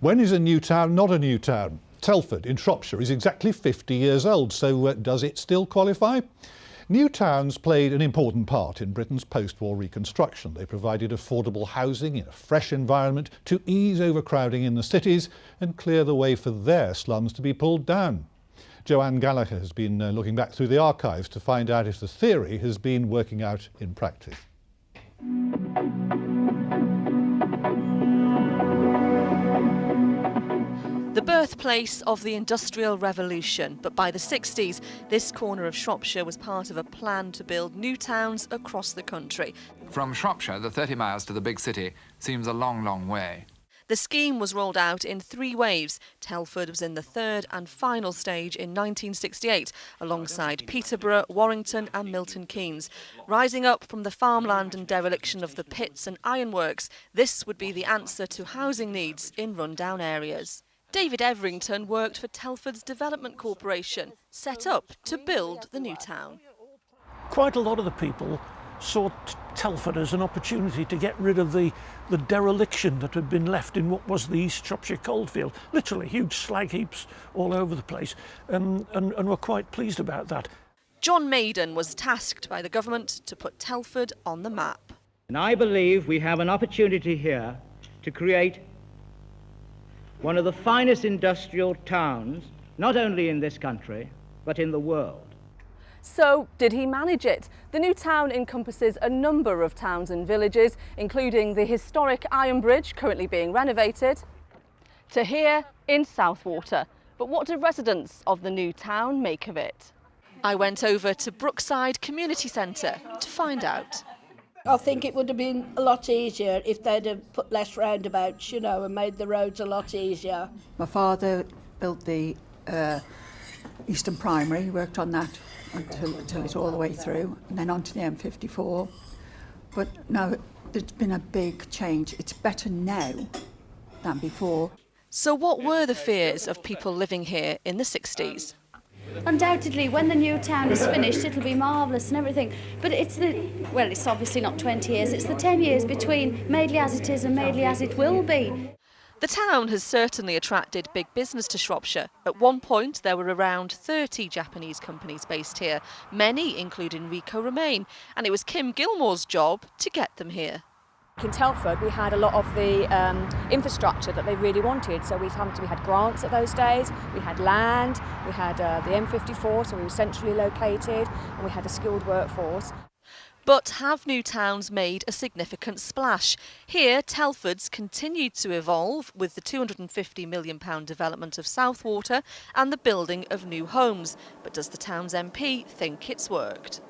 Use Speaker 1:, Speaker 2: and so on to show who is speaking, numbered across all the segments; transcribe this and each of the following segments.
Speaker 1: When is a new town not a new town? Telford in Shropshire is exactly 50 years old, so does it still qualify? New towns played an important part in Britain's post-war reconstruction. They provided affordable housing in a fresh environment to ease overcrowding in the cities and clear the way for their slums to be pulled down. Joanne Gallagher has been looking back through the archives to find out if the theory has been working out in practice.
Speaker 2: The birthplace of the Industrial Revolution, but by the 60s, this corner of Shropshire was part of a plan to build new towns across the country.
Speaker 3: From Shropshire, the 30 miles to the big city seems a long, long way.
Speaker 2: The scheme was rolled out in 3 waves. Telford was in the third and final stage in 1968, alongside Peterborough, Warrington and Milton Keynes. Rising up from the farmland and dereliction of the pits and ironworks, this would be the answer to housing needs in rundown areas. David Everington worked for Telford's Development Corporation, set up to build the new town.
Speaker 4: Quite a lot of the people saw Telford as an opportunity to get rid of the dereliction that had been left in what was the East Shropshire coalfield. Literally huge slag heaps all over the place, and were quite pleased about that.
Speaker 2: John Maiden was tasked by the government to put Telford on the map.
Speaker 5: And I believe we have an opportunity here to create one of the finest industrial towns, not only in this country, but in the world.
Speaker 6: So, did he manage it? The new town encompasses a number of towns and villages, including the historic Iron Bridge, currently being renovated, to here in Southwater. But what do residents of the new town make of it?
Speaker 2: I went over to Brookside Community Centre to find out.
Speaker 7: I think it would have been a lot easier if they'd have put less roundabouts, you know, and made the roads a lot easier.
Speaker 8: My father built the Eastern Primary. He worked on that until it's all the way through, and then onto the M54. But no, there's been a big change. It's better now than before.
Speaker 2: So what were the fears of people living here in the 60s?
Speaker 9: Undoubtedly, when the new town is finished, it'll be marvellous and everything. But it's obviously not 20 years, it's the 10 years between Madeley as it is and Madeley as it will be.
Speaker 2: The town has certainly attracted big business to Shropshire. At one point, there were around 30 Japanese companies based here, many including Ricoh Remain, and it was Kim Gilmore's job to get them here.
Speaker 6: In Telford, we had a lot of the infrastructure that they really wanted. So we had grants at those days, we had land, we had the M54, so we were centrally located, and we had a skilled workforce.
Speaker 2: But have new towns made a significant splash? Here, Telford's continued to evolve with the £250 million development of Southwater and the building of new homes. But does the town's MP think it's worked?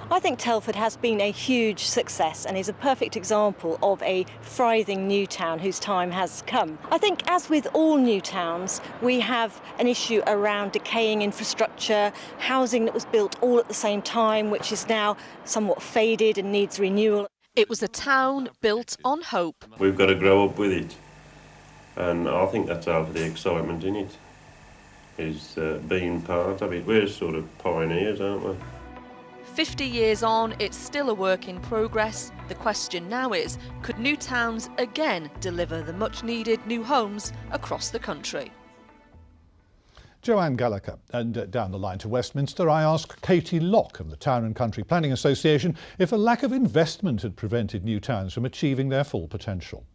Speaker 10: I think Telford has been a huge success and is a perfect example of a thriving new town whose time has come. I think, as with all new towns, we have an issue around decaying infrastructure, housing that was built all at the same time, which is now somewhat faded and needs renewal.
Speaker 2: It was a town built on hope.
Speaker 11: We've got to grow up with it, and I think that's half of the excitement in it, is being part of it. We're sort of pioneers, aren't we?
Speaker 2: 50 years on, it's still a work in progress. The question now is, could new towns again deliver the much-needed new homes across the country?
Speaker 1: Joanne Gallagher. And down the line to Westminster, I asked Katie Locke of the Town and Country Planning Association if a lack of investment had prevented new towns from achieving their full potential.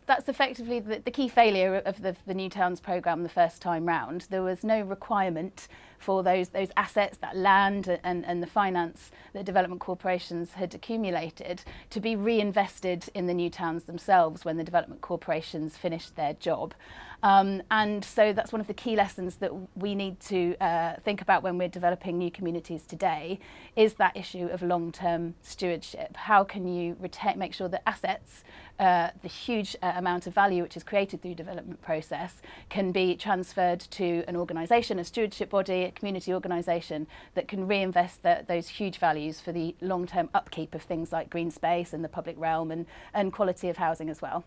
Speaker 12: That's effectively the key failure of the New Towns programme the first time round. There was no requirement for those assets, that land and the finance that development corporations had accumulated to be reinvested in the new towns themselves when the development corporations finished their job. And so that's one of the key lessons that we need to think about when we're developing new communities today, is that issue of long-term stewardship. How can you make sure that assets, the huge amount of value which is created through development process, can be transferred to an organisation, a stewardship body, a community organisation that can reinvest those huge values for the long-term upkeep of things like green space and the public realm and quality of housing as well.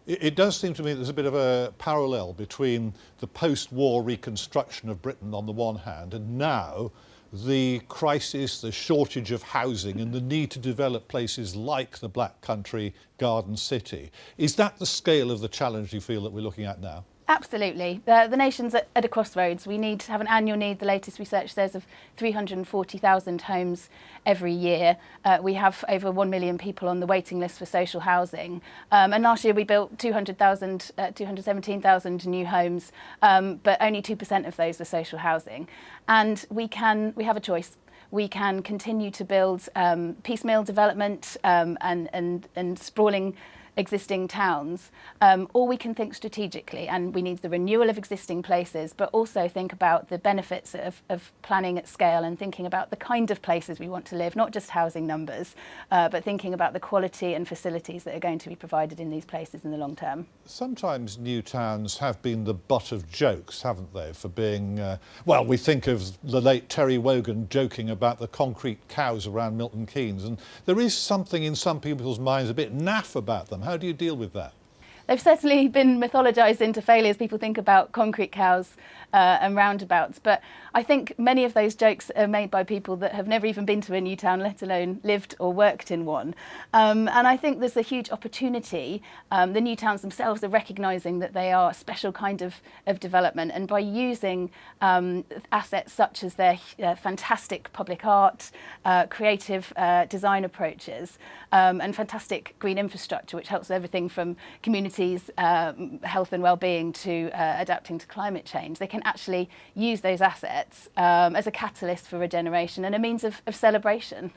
Speaker 1: It does seem to me there's a bit of a parallel between the post-war reconstruction of Britain on the one hand and now the crisis, the shortage of housing and the need to develop places like the Black Country Garden City. Is that the scale of the challenge you feel that we're looking at now?
Speaker 12: Absolutely. The nation's at a crossroads. We need to have an annual need, the latest research says, of 340,000 homes every year. We have over 1 million people on the waiting list for social housing. And last year we built 217,000 new homes, but only 2% of those were social housing. And we have a choice. We can continue to build piecemeal development and sprawling existing towns, or we can think strategically, and we need the renewal of existing places, but also think about the benefits of planning at scale and thinking about the kind of places we want to live, not just housing numbers, but thinking about the quality and facilities that are going to be provided in these places in the long term.
Speaker 1: Sometimes new towns have been the butt of jokes, haven't they, for being, well, we think of the late Terry Wogan joking about the concrete cows around Milton Keynes, and there is something in some people's minds a bit naff about them. How do you deal with that?
Speaker 12: They've certainly been mythologised into failures. People think about concrete cows and roundabouts, but I think many of those jokes are made by people that have never even been to a new town, let alone lived or worked in one. And I think there's a huge opportunity. The new towns themselves are recognising that they are a special kind of development, and by using assets such as their fantastic public art, creative design approaches, and fantastic green infrastructure, which helps everything from communities, health and well-being to adapting to climate change. They can actually use those assets as a catalyst for regeneration and a means of celebration.